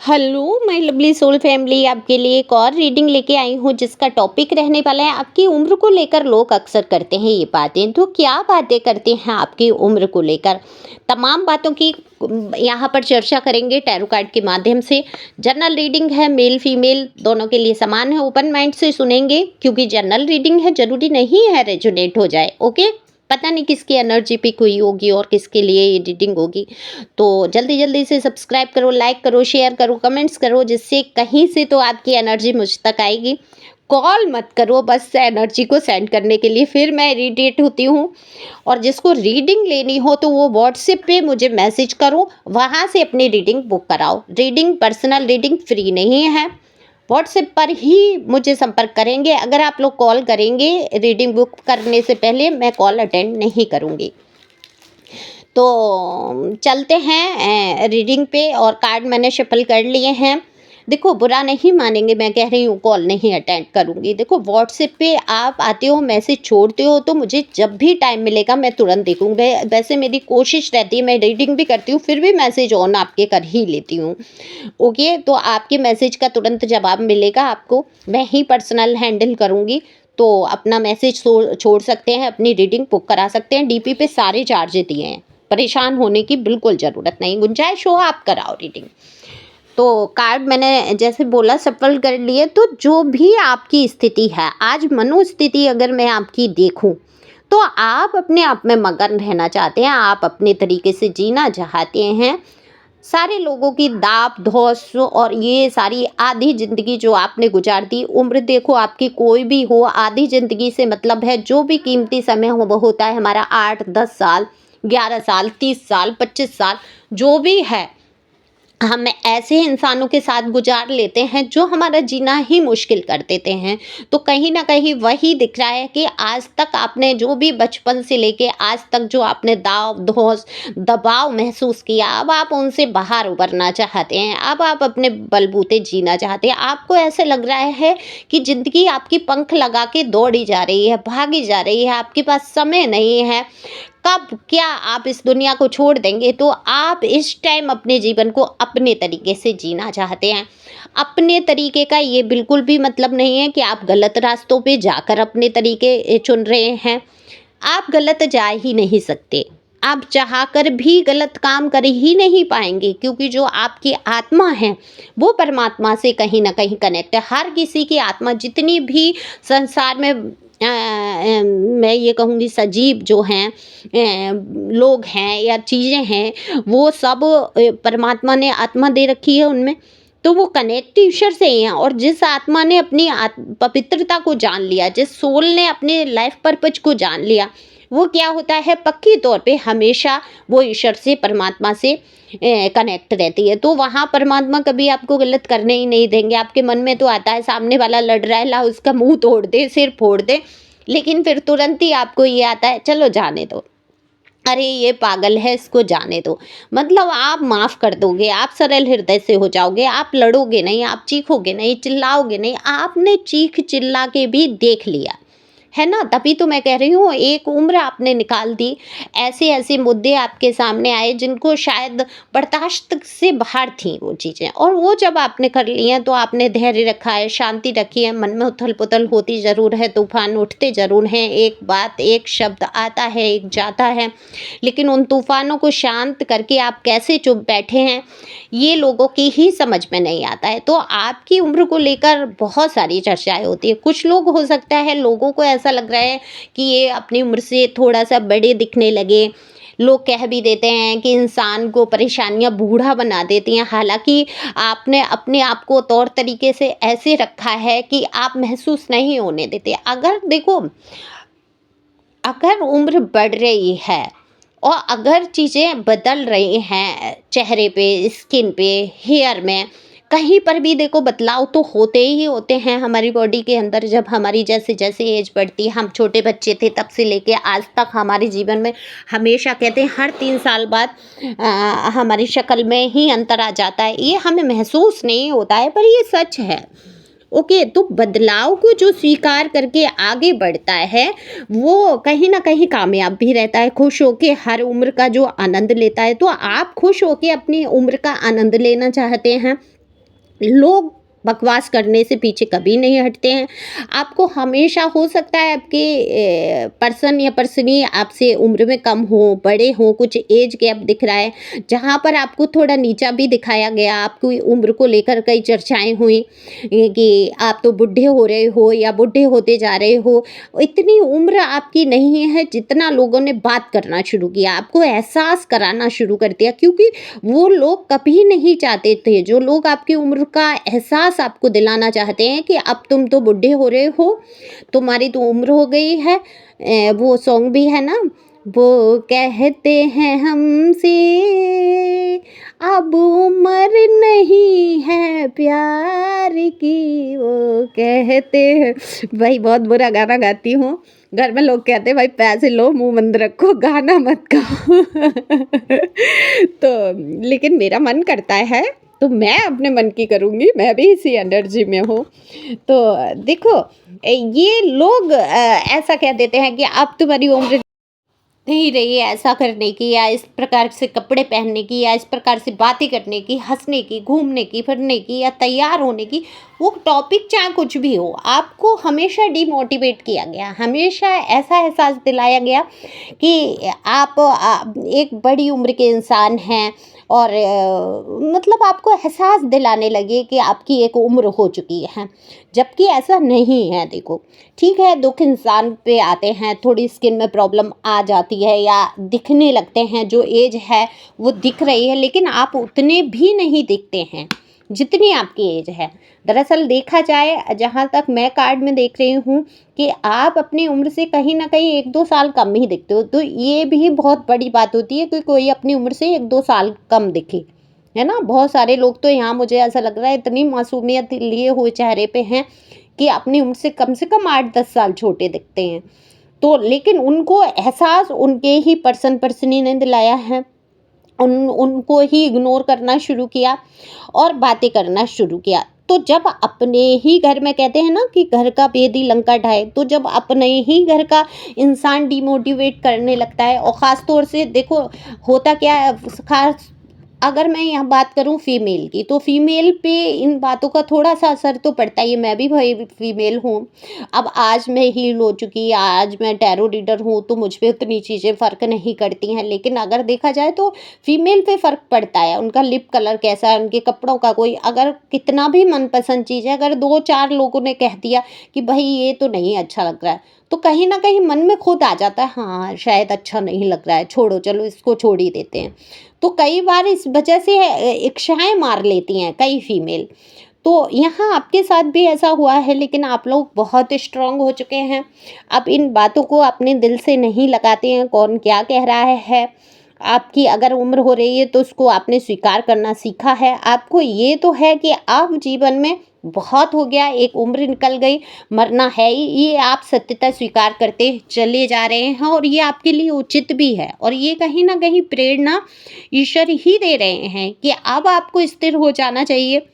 Hello my lovely soul family, आपके लिए एक और रीडिंग लेके आई हूँ जिसका टॉपिक रहने वाला है आपकी उम्र को लेकर। लोग अक्सर करते हैं ये बातें, तो क्या बातें करते हैं आपकी उम्र को लेकर, तमाम बातों की यहाँ पर चर्चा करेंगे टैरो कार्ड के माध्यम से। जनरल रीडिंग है, मेल फीमेल दोनों के लिए समान है। ओपन माइंड से सुनेंगे क्योंकि जनरल रीडिंग है, जरूरी नहीं है रेजोनेट हो जाए। ओके, पता नहीं किसकी एनर्जी पिक हुई होगी और किसके लिए ये रीडिंग होगी। तो जल्दी जल्दी से सब्सक्राइब करो, लाइक करो, शेयर करो, कमेंट्स करो, जिससे कहीं से तो आपकी एनर्जी मुझ तक आएगी। कॉल मत करो बस एनर्जी को सेंड करने के लिए, फिर मैं इरिटेट होती हूँ। और जिसको रीडिंग लेनी हो तो वो व्हाट्सएप पे मुझे मैसेज करो, वहाँ से अपनी रीडिंग बुक कराओ। रीडिंग, पर्सनल रीडिंग फ्री नहीं है, व्हाट्सएप पर ही मुझे संपर्क करेंगे। अगर आप लोग कॉल करेंगे रीडिंग बुक करने से पहले, मैं कॉल अटेंड नहीं करूँगी। तो चलते हैं रीडिंग पे। और कार्ड मैंने शफल कर लिए हैं। देखो, बुरा नहीं मानेंगे, मैं कह रही हूँ कॉल नहीं अटेंड करूँगी। देखो, व्हाट्सएप पे आप आते हो, मैसेज छोड़ते हो, तो मुझे जब भी टाइम मिलेगा मैं तुरंत देखूँगी। वैसे मेरी कोशिश रहती है, मैं रीडिंग भी करती हूँ, फिर भी मैसेज ऑन आपके कर ही लेती हूँ। ओके, तो आपके मैसेज का तुरंत जवाब मिलेगा आपको, मैं ही पर्सनल हैंडल करूँगी। तो अपना मैसेज छोड़ सकते हैं, अपनी रीडिंग बुक करा सकते हैं। डीपी पे सारे चार्ज दिए हैं, परेशान होने की बिल्कुल ज़रूरत नहीं। गुंजाइश हो आप कराओ रीडिंग। तो कार्ड मैंने जैसे बोला सफल कर लिए। तो जो भी आपकी स्थिति है आज, मनोस्थिति अगर मैं आपकी देखूं, तो आप अपने आप में मगन रहना चाहते हैं, आप अपने तरीके से जीना चाहते हैं। सारे लोगों की दाप धौस और ये सारी आधी ज़िंदगी जो आपने गुजार दी, उम्र देखो आपकी कोई भी हो, आधी ज़िंदगी से मतलब है जो भी कीमती समय हो वो होता है हमारा 8-10 साल, 11 साल, 30 साल, 25 साल, जो भी है। हम ऐसे इंसानों के साथ गुजार लेते हैं जो हमारा जीना ही मुश्किल कर देते हैं। तो कहीं ना कहीं वही दिख रहा है कि आज तक आपने जो भी बचपन से लेके आज तक जो आपने दाव धौस दबाव महसूस किया, अब आप उनसे बाहर उबरना चाहते हैं। अब आप अपने बलबूते जीना चाहते हैं। आपको ऐसे लग रहा है कि ज़िंदगी आपकी पंख लगा के दौड़ी जा रही है, भागी जा रही है, आपके पास समय नहीं है। कब क्या आप इस दुनिया को छोड़ देंगे। तो आप इस टाइम अपने जीवन को अपने तरीके से जीना चाहते हैं। अपने तरीके का ये बिल्कुल भी मतलब नहीं है कि आप गलत रास्तों पे जाकर अपने तरीके चुन रहे हैं। आप गलत जा ही नहीं सकते, आप चाहकर भी गलत काम कर ही नहीं पाएंगे, क्योंकि जो आपकी आत्मा है वो परमात्मा से कहीं ना कहीं कनेक्ट है। हर किसी की आत्मा, जितनी भी संसार में मैं ये कहूँगी सजीव जो हैं, लोग हैं या चीज़ें हैं, वो सब परमात्मा ने आत्मा दे रखी है उनमें। तो वो कनेक्ट ईश्वर से ही हैं। और जिस आत्मा ने अपनी पवित्रता को जान लिया, जिस सोल ने अपने लाइफ पर्पज को जान लिया, वो क्या होता है, पक्की तौर पे हमेशा वो ईश्वर से, परमात्मा से कनेक्ट रहती है। तो वहाँ परमात्मा कभी आपको गलत करने ही नहीं देंगे। आपके मन में तो आता है सामने वाला लड़ रहा है, ला उसका मुंह तोड़ दे, सिर फोड़ दे, लेकिन फिर तुरंत ही आपको ये आता है, चलो जाने दो, अरे ये पागल है, इसको जाने दो। मतलब आप माफ़ कर दोगे, आप सरल हृदय से हो जाओगे, आप लड़ोगे नहीं, आप चीखोगे नहीं, चिल्लाओगे नहीं। आपने चीख चिल्ला के भी देख लिया है ना, तभी तो मैं कह रही हूँ एक उम्र आपने निकाल दी। ऐसे ऐसे मुद्दे आपके सामने आए जिनको शायद बर्दाश्त से बाहर थी वो चीज़ें, और वो जब आपने कर ली हैं तो आपने धैर्य रखा है, शांति रखी है। मन में उथल पुथल होती ज़रूर है, तूफान उठते ज़रूर हैं, एक बात एक शब्द आता है, एक जाता है, लेकिन उन तूफानों को शांत करके आप कैसे चुप बैठे हैं, ये लोगों की ही समझ में नहीं आता है। तो आपकी उम्र को लेकर बहुत सारी चर्चाएं होती है। कुछ लोग, हो सकता है लोगों को ऐसा लग रहा है कि ये अपनी उम्र से थोड़ा सा बड़े दिखने लगे। लोग कह भी देते हैं कि इंसान को परेशानियां बूढ़ा बना देती हैं। हालांकि आपने अपने आप को तौर तरीके से ऐसे रखा है कि आप महसूस नहीं होने देते। अगर देखो, अगर उम्र बढ़ रही है और अगर चीज़ें बदल रही हैं, चेहरे पे, स्किन पे, हेयर में, कहीं पर भी देखो बदलाव तो होते ही होते हैं हमारी बॉडी के अंदर। जब हमारी जैसे जैसे एज बढ़ती है, हम छोटे बच्चे थे तब से लेके आज तक हमारे जीवन में हमेशा कहते हैं हर 3 साल बाद हमारी शक्ल में ही अंतर आ जाता है। ये हमें महसूस नहीं होता है, पर ये सच है। ओके, तो बदलाव को जो स्वीकार करके आगे बढ़ता है वो कहीं ना कहीं कामयाब भी रहता है, खुश होके हर उम्र का जो आनंद लेता है। तो आप खुश होके अपनी उम्र का आनंद लेना चाहते हैं, लोग बकवास करने से पीछे कभी नहीं हटते हैं। आपको हमेशा हो सकता है आपके पर्सन या पर्सनी आपसे उम्र में कम हो, बड़े हों, कुछ एज गैप दिख रहा है, जहाँ पर आपको थोड़ा नीचा भी दिखाया गया, आपकी उम्र को लेकर कई चर्चाएँ हुई कि आप तो बूढ़े हो रहे हो या बूढ़े होते जा रहे हो। इतनी उम्र आपकी नहीं है जितना लोगों ने बात करना शुरू किया, आपको एहसास कराना शुरू कर दिया, क्योंकि वो लोग कभी नहीं चाहते थे, जो लोग आपकी उम्र का एहसास आपको दिलाना चाहते हैं कि अब तुम तो बूढ़े हो रहे हो, तुम्हारी तो उम्र हो गई है। वो सॉन्ग भी है ना, वो कहते हैं हमसे अब उम्र नहीं है प्यार की, वो कहते हैं। भाई बहुत बुरा गाना गाती हूँ, घर में लोग कहते हैं भाई पैसे लो मुंह बंद रखो, गाना मत गाओ। तो लेकिन मेरा मन करता है तो मैं अपने मन की करूँगी, मैं भी इसी एनर्जी में हूँ। तो देखो, ये लोग ऐसा कह देते हैं कि अब तुम्हारी उम्र नहीं रही है ऐसा करने की, या इस प्रकार से कपड़े पहनने की, या इस प्रकार से बातें करने की, हंसने की, घूमने की, फिरने की, या तैयार होने की। वो टॉपिक चाहे कुछ भी हो, आपको हमेशा डिमोटिवेट किया गया, हमेशा ऐसा एहसास दिलाया गया कि आप एक बड़ी उम्र के इंसान हैं, और मतलब आपको एहसास दिलाने लगे कि आपकी एक उम्र हो चुकी है, जबकि ऐसा नहीं है। देखो, ठीक है, दुख इंसान पे आते हैं, थोड़ी स्किन में प्रॉब्लम आ जाती है या दिखने लगते हैं, जो एज है वो दिख रही है, लेकिन आप उतने भी नहीं दिखते हैं जितनी आपकी एज है। दरअसल देखा जाए, जहाँ तक मैं कार्ड में देख रही हूँ, कि आप अपनी उम्र से कहीं ना कहीं 1-2 साल कम ही दिखते हो, तो ये भी बहुत बड़ी बात होती है कि कोई अपनी उम्र से 1-2 साल कम दिखे, है ना। बहुत सारे लोग तो यहाँ मुझे ऐसा लग रहा है इतनी मासूमियत लिए हुए चेहरे पे हैं कि अपनी उम्र से कम 8-10 साल छोटे दिखते हैं। तो लेकिन उनको एहसास उनके ही पर्सनी ने दिलाया है, उनको ही इग्नोर करना शुरू किया और बातें करना शुरू किया। तो जब अपने ही घर में, कहते हैं ना कि घर का भेदी लंका ढाए, तो जब अपने ही घर का इंसान डिमोटिवेट करने लगता है, और ख़ास तौर से देखो होता क्या है, खास अगर मैं यहाँ बात करूँ फीमेल की, तो फीमेल पे इन बातों का थोड़ा-सा असर तो पड़ता ही है। मैं भी भाई फीमेल हूँ। अब आज मैं हील हो चुकी, आज मैं टैरो रीडर हूँ, तो मुझ पे उतनी चीज़ें फ़र्क नहीं करती हैं। लेकिन अगर देखा जाए तो फीमेल पे फ़र्क पड़ता है। उनका लिप कलर कैसा है, उनके कपड़ों का कोई अगर कितना भी मनपसंद चीज़ है, अगर 2-4 लोगों ने कह दिया कि भई ये तो नहीं अच्छा लग रहा है, तो कहीं न कहीं मन में खुद आ जाता है, हाँ, शायद अच्छा नहीं लग रहा है, छोड़ो, चलो इसको छोड़ ही देते हैं। तो कई बार इस वजह से इच्छाएँ मार लेती हैं कई फीमेल। तो यहाँ आपके साथ भी ऐसा हुआ है, लेकिन आप लोग बहुत स्ट्रॉन्ग हो चुके हैं। अब इन बातों को अपने दिल से नहीं लगाते हैं, कौन क्या कह रहा है। आपकी अगर उम्र हो रही है तो उसको आपने स्वीकार करना सीखा है। आपको ये तो है कि आप जीवन में बहुत हो गया, एक उम्र निकल गई, मरना है ही, ये आप सत्यता स्वीकार करते चले जा रहे हैं, और ये आपके लिए उचित भी है। और ये कहीं न कहीं प्रेरणा ईश्वर ही दे रहे हैं कि अब आपको स्थिर हो जाना चाहिए।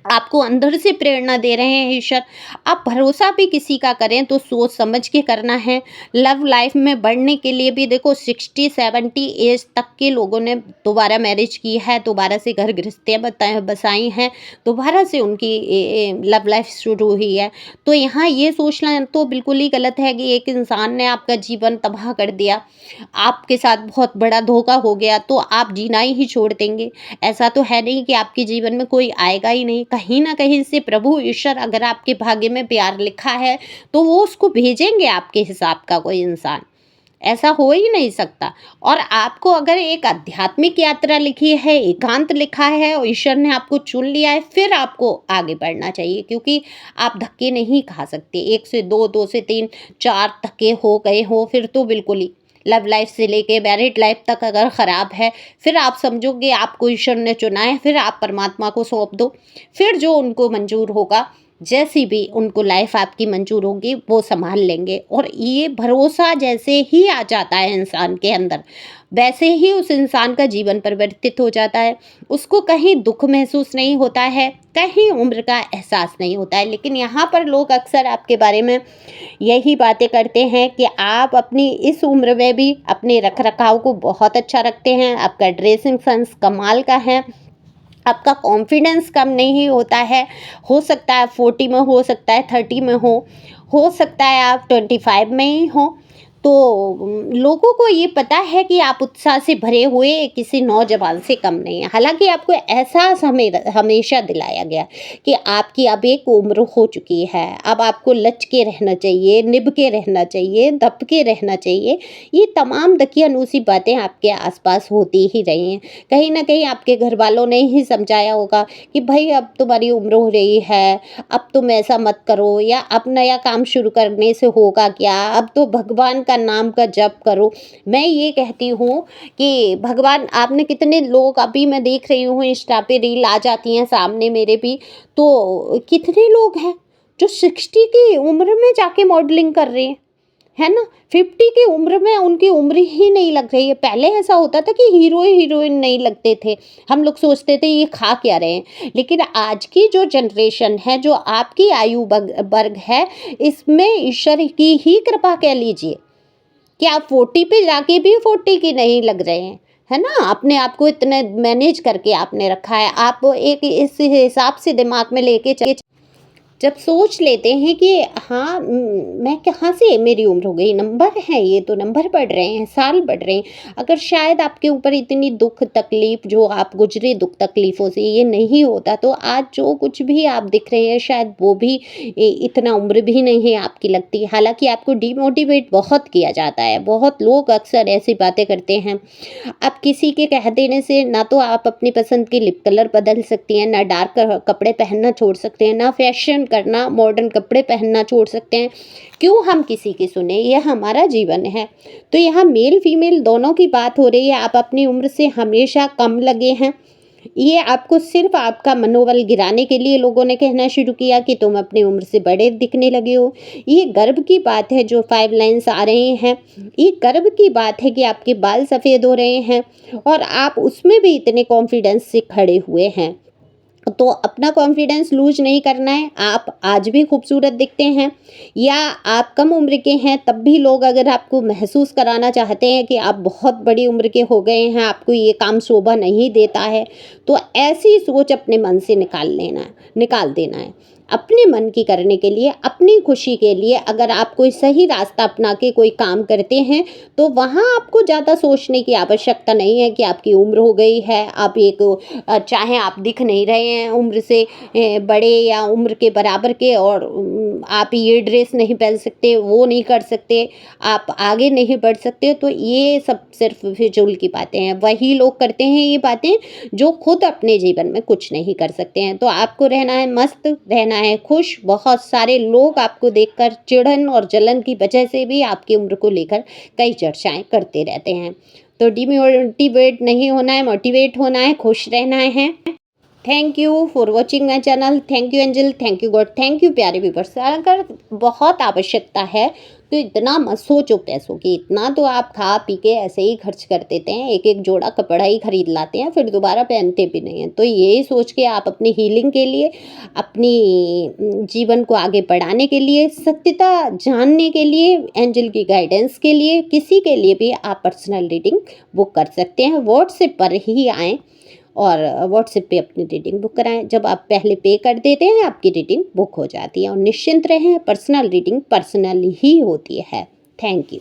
आपको अंदर से प्रेरणा दे रहे हैं ईश्वर। आप भरोसा भी किसी का करें तो सोच समझ के करना है। लव लाइफ में बढ़ने के लिए भी देखो 60-70 एज तक के लोगों ने दोबारा मैरिज की है, दोबारा से घर गृहस्थियाँ बसाई हैं, दोबारा से उनकी लव लाइफ शुरू हुई है। तो यहाँ ये सोचना तो बिल्कुल ही गलत है कि एक इंसान ने आपका जीवन तबाह कर दिया, आपके साथ बहुत बड़ा धोखा हो गया, तो आप जीना ही छोड़ देंगे। ऐसा तो है नहीं कि आपके जीवन में कोई आएगा ही नहीं। कहीं न कहीं से प्रभु ईश्वर अगर आपके भाग्य में प्यार लिखा है, तो वो उसको भेजेंगे आपके हिसाब का कोई इंसान। ऐसा हो ही नहीं सकता। और आपको अगर एक आध्यात्मिक यात्रा लिखी है, एकांत लिखा है और ईश्वर ने आपको चुन लिया है, फिर आपको आगे बढ़ना चाहिए, क्योंकि आप धक्के नहीं खा सकते। 1 से 2, 2 से 3, 4 धक्के हो गए हों, फिर तो बिल्कुल ही लव लाइफ से लेके मैरिड लाइफ तक अगर ख़राब है, फिर आप समझोगे आपको ईश्वर ने चुना है, फिर आप परमात्मा को सौंप दो। फिर जो उनको मंजूर होगा, जैसी भी उनको लाइफ आपकी मंजूर होगी, वो संभाल लेंगे। और ये भरोसा जैसे ही आ जाता है इंसान के अंदर, वैसे ही उस इंसान का जीवन परिवर्तित हो जाता है। उसको कहीं दुख महसूस नहीं होता है, कहीं उम्र का एहसास नहीं होता है। लेकिन यहाँ पर लोग अक्सर आपके बारे में यही बातें करते हैं कि आप अपनी इस उम्र में भी अपने रख रखाव को बहुत अच्छा रखते हैं, आपका ड्रेसिंग सेंस कमाल का है, आपका कॉन्फिडेंस कम नहीं होता है। हो सकता है 40 में, हो सकता है 30 में हो सकता है आप 25 में ही हो। तो लोगों को ये पता है कि आप उत्साह से भरे हुए किसी नौजवान से कम नहीं हैं। हालाँकि आपको एहसास हमेशा दिलाया गया कि आपकी अब एक उम्र हो चुकी है, अब आपको लच के रहना चाहिए, निभ के रहना चाहिए, दब के रहना चाहिए। ये तमाम दकियानूसी बातें आपके आस-पास होती ही रही हैं। कहीं न कहीं आपके घरवालों ने ही समझाया होगा कि भई अब तुम्हारी उम्र हो रही है, अब तुम ऐसा मत करो, या अब नया काम शुरू करने से होगा क्या? अब तो भगवान का नाम का जप करो। मैं ये कहती हूँ कि भगवान, आपने कितने लोग, अभी मैं देख रही हूँ इंस्टा पे रील आ जाती हैं सामने मेरे भी, तो कितने लोग हैं जो 60 की उम्र में जाके मॉडलिंग कर रहे हैं, है ना? 50 की उम्र में उनकी उम्र ही नहीं लग रही है। पहले ऐसा होता था कि हीरो हीरोइन नहीं लगते थे, हम लोग सोचते थे ये खा क्या रहे हैं। लेकिन आज की जो जनरेशन है, जो आपकी आयु वर्ग है, इसमें ईश्वर की ही कृपा कह लीजिए कि आप 40 पे जाके भी 40 की नहीं लग रहे हैं, है ना? अपने आप को इतने मैनेज करके आपने रखा है। आप एक इस हिसाब से दिमाग में लेके जब सोच लेते हैं कि हाँ, मैं कहाँ से, मेरी उम्र हो गई, नंबर है, ये तो नंबर बढ़ रहे हैं, साल बढ़ रहे हैं। अगर शायद आपके ऊपर इतनी दुख तकलीफ जो आप गुजरे, दुख तकलीफ़ों से, ये नहीं होता तो आज जो कुछ भी आप दिख रहे हैं शायद वो भी इतना उम्र भी नहीं आपकी लगती। हालांकि आपको डिमोटिवेट बहुत किया जाता है, बहुत लोग अक्सर ऐसी बातें करते हैं। आप किसी के कह देने से ना तो आप अपनी पसंद की लिप कलर बदल सकती हैं, ना डार्क कपड़े पहनना छोड़ सकते हैं, ना फैशन करना, मॉडर्न कपड़े पहनना छोड़ सकते हैं। क्यों हम किसी की सुने? यह हमारा जीवन है। तो यहाँ मेल फीमेल दोनों की बात हो रही है। आप अपनी उम्र से हमेशा कम लगे हैं। ये आपको सिर्फ आपका मनोबल गिराने के लिए लोगों ने कहना शुरू किया कि तुम अपनी उम्र से बड़े दिखने लगे हो। ये गर्व की बात है जो 5 लाइन्स आ रहे हैं। ये गर्व की बात है कि आपके बाल सफ़ेद हो रहे हैं और आप उसमें भी इतने कॉन्फिडेंस से खड़े हुए हैं। तो अपना कॉन्फिडेंस लूज नहीं करना है। आप आज भी खूबसूरत दिखते हैं, या आप कम उम्र के हैं तब भी लोग अगर आपको महसूस कराना चाहते हैं कि आप बहुत बड़ी उम्र के हो गए हैं, आपको ये काम शोभा नहीं देता है, तो ऐसी सोच अपने मन से निकाल देना है। अपने मन की करने के लिए, अपनी खुशी के लिए अगर आप कोई सही रास्ता अपना के कोई काम करते हैं तो वहाँ आपको ज़्यादा सोचने की आवश्यकता नहीं है कि आपकी उम्र हो गई है। आप चाहे आप दिख नहीं रहे हैं उम्र से बड़े या उम्र के बराबर के, और आप ये ड्रेस नहीं पहन सकते, वो नहीं कर सकते, आप आगे नहीं बढ़ सकते, तो ये सब सिर्फ फिजूल की बातें हैं। वही लोग करते हैं ये बातें जो खुद अपने जीवन में कुछ नहीं कर सकते हैं। तो आपको रहना है मस्त, रहना है खुश। बहुत सारे लोग आपको देखकर चिढ़न और जलन की वजह से भी आपकी उम्र को लेकर कई चर्चाएं करते रहते हैं। तो डिमोटिवेट नहीं होना है, मोटिवेट होना है, खुश रहना है। Thank you for watching my channel. Thank you angel, thank you God, thank you प्यारे व्यूअर्स। अगर बहुत आवश्यकता है तो इतना मत सोचो पैसों की। इतना तो आप खा पी के ऐसे ही खर्च कर देते हैं, एक एक जोड़ा कपड़ा ही खरीद लाते हैं, फिर दोबारा पहनते भी नहीं हैं। तो यही सोच के आप अपनी हीलिंग के लिए, अपनी जीवन को आगे बढ़ाने के लिए, सत्यता जानने के लिए, एंजल की गाइडेंस के लिए, किसी के लिए भी आप पर्सनल रीडिंग बुक कर सकते हैं। व्हाट्सएप पर ही आएँ और व्हाट्सएप पे अपनी रीडिंग बुक कराएं। जब आप पहले पे कर देते हैं आपकी रीडिंग बुक हो जाती है। और निश्चिंत रहें, पर्सनल रीडिंग पर्सनल ही होती है। Thank you.